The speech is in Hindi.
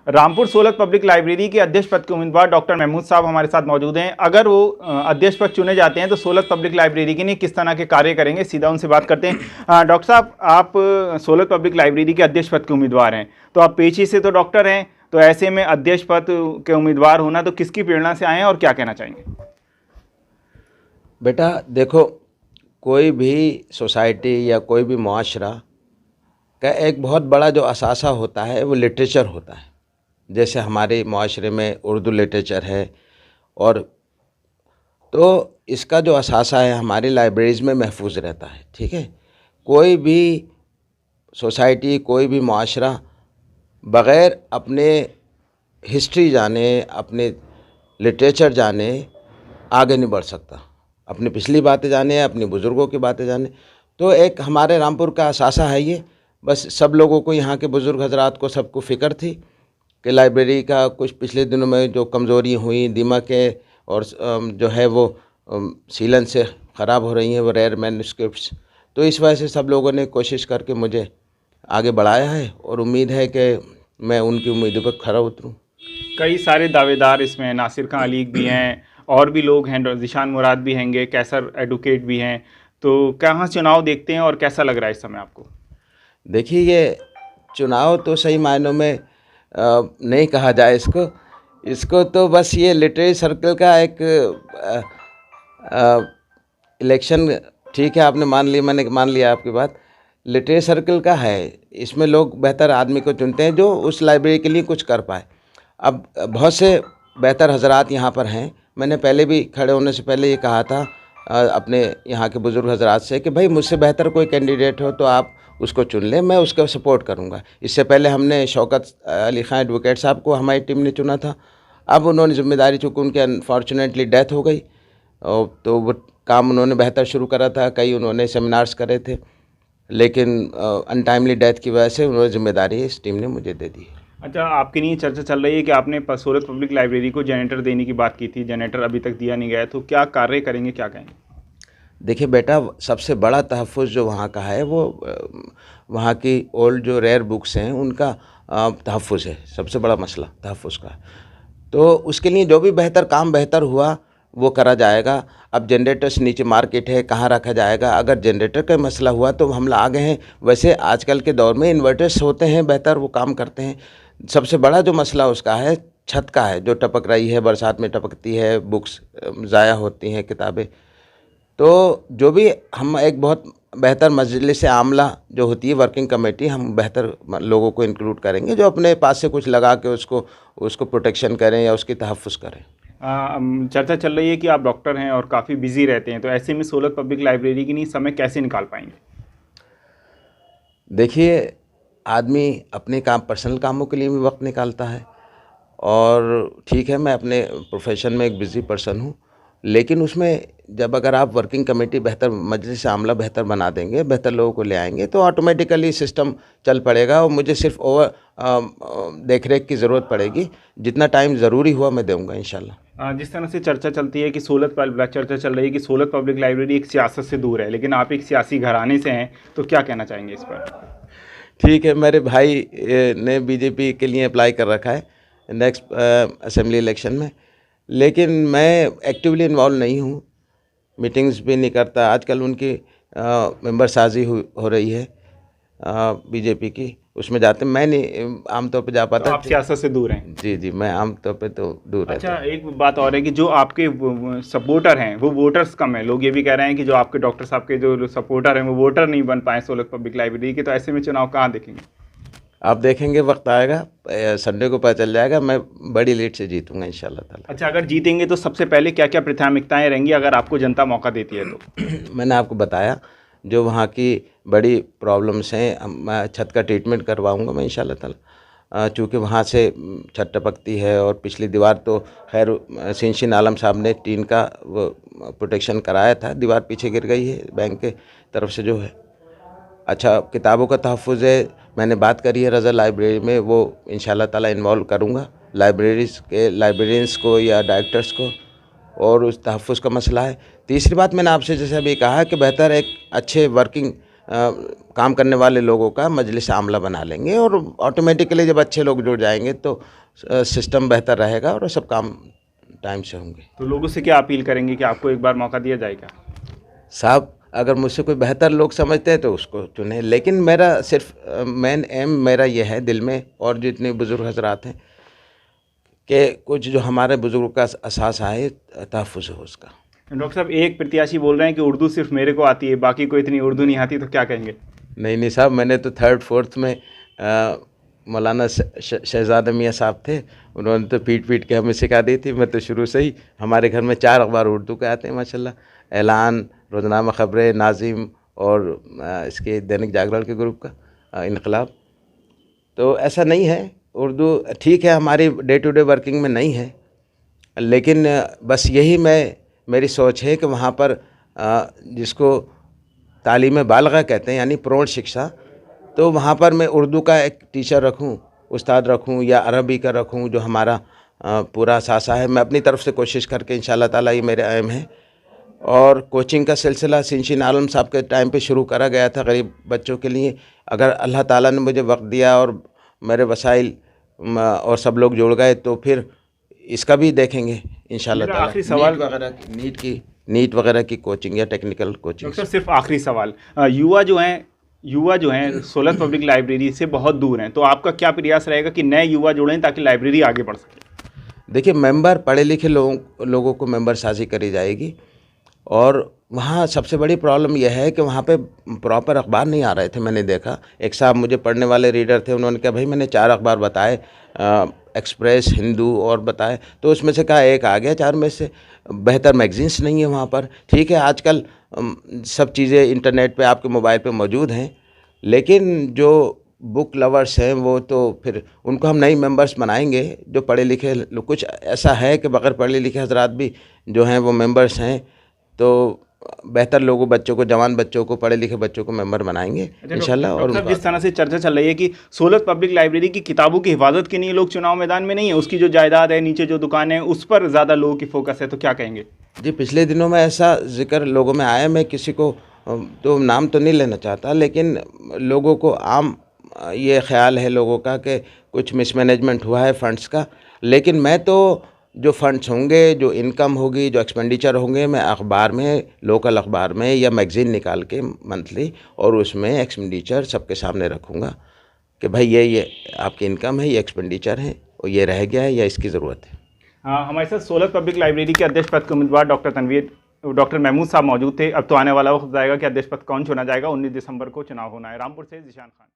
रामपुर सोलत पब्लिक लाइब्रेरी के अध्यक्ष पद के उम्मीदवार डॉक्टर महमूद साहब हमारे साथ मौजूद हैं। अगर वो अध्यक्ष पद चुने जाते हैं तो सोलत पब्लिक लाइब्रेरी के लिए किस तरह के कार्य करेंगे, सीधा उनसे बात करते हैं। डॉक्टर साहब, आप सोलत पब्लिक लाइब्रेरी के अध्यक्ष पद के उम्मीदवार हैं, तो आप पेशे से तो डॉक्टर हैं, तो ऐसे में अध्यक्ष पद के उम्मीदवार होना तो किसकी प्रेरणा से आए हैं और क्या कहना चाहेंगे? बेटा देखो, कोई भी सोसाइटी या कोई भी मुआशरा का एक बहुत बड़ा जो असासा होता है वो लिटरेचर होता है। जैसे हमारे मुआशरे में उर्दू लिटरेचर है, और तो इसका जो असासा है हमारी लाइब्रेरीज़ में महफूज रहता है। ठीक है, कोई भी सोसाइटी, कोई भी मुआशरा बग़ैर अपने हिस्ट्री जाने, अपने लिटरेचर जाने आगे नहीं बढ़ सकता। अपनी पिछली बातें जाने, अपनी बुज़ुर्गों की बातें जाने, तो एक हमारे रामपुर का असासा है ये। बस सब लोगों को, यहाँ के बुज़ुर्ग हजरात को, सबको फ़िक्र थी कि लाइब्रेरी का कुछ पिछले दिनों में जो कमज़ोरी हुई, दीमक है और जो है वो सीलन से ख़राब हो रही हैं वो रेयर मैन्युस्क्रिप्ट्स, तो इस वजह से सब लोगों ने कोशिश करके मुझे आगे बढ़ाया है और उम्मीद है कि मैं उनकी उम्मीदों पर खरा उतरूँ। कई सारे दावेदार इसमें, नासिर खां अलीक भी हैं और भी लोग हैं, ज़ीशान मुराद भी हैंगे, कैसर एडवोकेट भी हैं, तो कहाँ चुनाव देखते हैं और कैसा लग रहा है इस समय आपको? देखिए, ये चुनाव तो सही मायनों में नहीं कहा जाए इसको तो बस ये लिटरेरी सर्कल का एक इलेक्शन, ठीक है, आपने मान लिया, मैंने मान लिया आपकी बात, लिटरेरी सर्कल का है। इसमें लोग बेहतर आदमी को चुनते हैं जो उस लाइब्रेरी के लिए कुछ कर पाए। अब बहुत से बेहतर हजरात यहाँ पर हैं। मैंने पहले भी खड़े होने से पहले ये कहा था अपने यहाँ के बुज़ुर्ग हजरात से कि भाई मुझसे बेहतर कोई कैंडिडेट हो तो आप उसको चुन लें, मैं उसका सपोर्ट करूँगा। इससे पहले हमने शौकत अली खां एडवोकेट साहब को हमारी टीम ने चुना था। अब उन्होंने जिम्मेदारी, चूँकि उनकी अनफॉर्चुनेटली डेथ हो गई, तो वो काम उन्होंने बेहतर शुरू करा था, कई उन्होंने सेमिनार्स करे थे, लेकिन अनटाइमली डेथ की वजह से उन्होंने जिम्मेदारी इस टीम ने मुझे दे दी। अच्छा, आपके लिए चर्चा चल रही है कि आपने सोलत पब्लिक लाइब्रेरी को जनरेटर देने की बात की थी, जनरेटर अभी तक दिया नहीं गया, तो क्या कार्य करेंगे, क्या कहेंगे? देखिए बेटा, सबसे बड़ा तहफ़्फ़ुज़ जो वहाँ का है वो वहाँ की ओल्ड जो रेयर बुक्स हैं उनका तहफ़्फ़ुज़ है। सबसे बड़ा मसला तहफ़्फ़ुज़ का है, तो उसके लिए जो भी बेहतर हुआ वो करा जाएगा। अब जनरेटर्स नीचे मार्केट है, कहाँ रखा जाएगा? अगर जनरेटर का मसला हुआ तो हम आगे हैं। वैसे आजकल के दौर में इन्वर्टर्स होते हैं बेहतर, वो काम करते हैं। सबसे बड़ा जो मसला उसका है छत का है, जो टपक रही है, बरसात में टपकती है, बुक्स ज़ाया होती हैं, किताबें। तो जो भी हम एक बहुत बेहतर मजलिस आमला जो होती है वर्किंग कमेटी, हम बेहतर लोगों को इंक्लूड करेंगे जो अपने पास से कुछ लगा के उसको प्रोटेक्शन करें या उसकी तहफ़्फ़ुज़ करें। चर्चा चल रही है कि आप डॉक्टर हैं और काफ़ी बिजी रहते हैं, तो ऐसे में सोलत पब्लिक लाइब्रेरी के लिए समय कैसे निकाल पाएंगे? देखिए, आदमी अपने काम, पर्सनल कामों के लिए भी वक्त निकालता है, और ठीक है, मैं अपने प्रोफेशन में एक बिज़ी पर्सन हूँ, लेकिन उसमें जब अगर आप वर्किंग कमेटी बेहतर, मजलिस आमला बेहतर बना देंगे, बेहतर लोगों को ले आएंगे, तो ऑटोमेटिकली सिस्टम चल पड़ेगा और मुझे सिर्फ देख रेख की ज़रूरत पड़ेगी। जितना टाइम ज़रूरी हुआ मैं दूँगा इंशाल्लाह। जिस तरह से चर्चा चलती है कि चर्चा चल रही है कि सोलत पब्लिक लाइब्रेरी एक सियासत से दूर है, लेकिन आप एक सियासी घराने से हैं, तो क्या कहना चाहेंगे इस पर? ठीक है, मेरे भाई ने बीजेपी के लिए अप्लाई कर रखा है नेक्स्ट असेंबली इलेक्शन में, लेकिन मैं एक्टिवली इन्वॉल्व नहीं हूँ, मीटिंग्स भी नहीं करता। आजकल उनकी मेंबर साजी हो रही है बीजेपी की, उसमें जाते, मैं नहीं आमतौर पे जा पाता। तो आप सियासत से दूर हैं? जी, मैं आमतौर पे तो दूर रहता हूं। अच्छा, एक बात और है कि जो आपके सपोर्टर हैं वो वोटर्स कम है। लोग ये भी कह रहे हैं कि जो आपके डॉक्टर साहब के जो सपोर्टर हैं वो वोटर नहीं बन पाए सोलत पब्लिक लाइब्रेरी के, तो ऐसे में चुनाव कहाँ देखेंगे? आप देखेंगे, वक्त आएगा, संडे को पता चल जाएगा, मैं बड़ी लीड से जीतूंगा इंशाल्लाह ताला। अच्छा, अगर जीतेंगे तो सबसे पहले क्या क्या प्राथमिकताएं रहेंगी अगर आपको जनता मौका देती है तो? मैंने आपको बताया जो वहाँ की बड़ी प्रॉब्लम्स हैं, मैं छत का ट्रीटमेंट करवाऊंगा मैं इंशाल्लाह ताला। चूँकि वहाँ से छत टपकती है, और पिछली दीवार तो खैर सिंशिन आलम साहब ने टीन का वो प्रोटेक्शन कराया था, दीवार पीछे गिर गई है बैंक के तरफ से जो है। अच्छा, किताबों का तहफ़्फ़ुज़ है, मैंने बात करी है रज़ा लाइब्रेरी में, वो इंशाल्लाह ताला इन्वॉल्व करूँगा लाइब्रेरियंस को या डायरेक्टर्स को, और उस तहफ़्फ़ुज़ का मसला है। तीसरी बात मैंने आपसे जैसे अभी कहा कि बेहतर एक अच्छे वर्किंग काम करने वाले लोगों का मजलिस आमला बना लेंगे और ऑटोमेटिकली जब अच्छे लोग जुड़ जाएंगे तो सिस्टम बेहतर रहेगा और सब काम टाइम से होंगे। तो लोगों से क्या अपील करेंगे कि आपको एक बार मौका दिया जाएगा? साहब, अगर मुझसे कोई बेहतर लोग समझते हैं तो उसको चुने, लेकिन मेरा सिर्फ मेन एम मेरा ये है दिल में, और जितने बुज़ुर्ग हजरात हैं कि कुछ जो हमारे बुज़ुर्गों का असासा है तहफ़्फ़ुज़ हो उसका। डॉक्टर साहब, एक प्रत्याशी बोल रहे हैं कि उर्दू सिर्फ मेरे को आती है, बाकी को इतनी उर्दू नहीं आती, तो क्या कहेंगे? नहीं साहब, मैंने तो 3rd 4th में मौलाना शहजादा मियाँ साहब थे, उन्होंने तो पीट के हमें सिखा दी थी। मैं तो शुरू से ही, हमारे घर में 4 अखबार उर्दू के आते हैं माशाल्लाह, ऐलान, रोज़नामा ख़बरें, नाज़िम और इसके दैनिक जागरण के ग्रुप का इनकलाब। तो ऐसा नहीं है, उर्दू ठीक है हमारी डे टू डे वर्किंग में नहीं है, लेकिन बस यही मेरी सोच है कि वहाँ पर जिसको तालीम बालिग़ा कहते हैं यानी प्रौढ़ शिक्षा, तो वहाँ पर मैं उर्दू का एक टीचर रखूँ, उस्ताद रखूँ या अरबी का रखूँ, जो हमारा पूरा सासा है। मैं अपनी तरफ से कोशिश करके इंशाअल्लाह ताला, ये मेरे एम है। और कोचिंग का सिलसिला सिंशिन आलम साहब के टाइम पे शुरू करा गया था गरीब बच्चों के लिए। अगर अल्लाह ताला ने मुझे वक्त दिया और मेरे वसाइल और सब लोग जुड़ गए तो फिर इसका भी देखेंगे इंशाअल्लाह ताला। आखिरी सवाल, नीट वगैरह की कोचिंग या टेक्निकल कोचिंग। डॉक्टर सिर्फ आखिरी सवाल, युवा जो हैं सोलत पब्लिक लाइब्रेरी से बहुत दूर हैं, तो आपका क्या प्रयास रहेगा कि नए युवा जुड़ें ताकि लाइब्रेरी आगे बढ़ सके? देखिए, मेंबर पढ़े लिखे लोगों को मेंबर साजी करी जाएगी, और वहाँ सबसे बड़ी प्रॉब्लम यह है कि वहाँ पे प्रॉपर अखबार नहीं आ रहे थे। मैंने देखा, एक साहब मुझे पढ़ने वाले रीडर थे, उन्होंने कहा भाई मैंने 4 अखबार बताए, एक्सप्रेस, हिंदू और बताए, तो उसमें से कहा एक आ गया 4 में से। बेहतर मैगजीन्स नहीं है वहाँ पर। ठीक है, आजकल सब चीज़ें इंटरनेट पे आपके मोबाइल पे मौजूद हैं, लेकिन जो बुक लवर्स हैं वो तो फिर उनको हम नई मेंबर्स बनाएंगे जो पढ़े लिखे लोग। कुछ ऐसा है कि बगैर पढ़े लिखे हजरात भी जो हैं वो मेंबर्स हैं, तो बेहतर लोगों, बच्चों को, जवान बच्चों को, पढ़े लिखे बच्चों को मेंबर बनाएंगे इंशाल्लाह। और जिस तरह से चर्चा चल रही है कि सोलत पब्लिक लाइब्रेरी की किताबों की हिफाजत के लिए लोग चुनाव मैदान में नहीं है, उसकी जो जायदाद है, नीचे जो दुकान है, उस पर ज़्यादा लोगों की फोकस है, तो क्या कहेंगे? जी, पिछले दिनों में ऐसा जिक्र लोगों में आया, मैं किसी को तो नाम तो नहीं लेना चाहता, लेकिन लोगों को आम ये ख्याल है लोगों का कि कुछ मिसमैनेजमेंट हुआ है फंड्स का। लेकिन मैं तो जो फंड्स होंगे, जो इनकम होगी, जो एक्सपेंडिचर होंगे, मैं अखबार में, लोकल अखबार में या मैगज़ीन निकाल के मंथली, और उसमें एक्सपेंडिचर सबके सामने रखूँगा कि भाई ये आपकी इनकम है, ये एक्सपेंडिचर है, और ये रह गया है या इसकी ज़रूरत है। हाँ, हमारे साथ सोलत पब्लिक लाइब्रेरी के अध्यक्ष पद के उम्मीदवार डॉक्टर महमूद साहब मौजूद थे। अब तो आने वाला वक्त जाएगा कि अध्यक्ष पद कौन चुना जाएगा। 19 दिसंबर को चुनाव होना है। रामपुर से जिशान खान।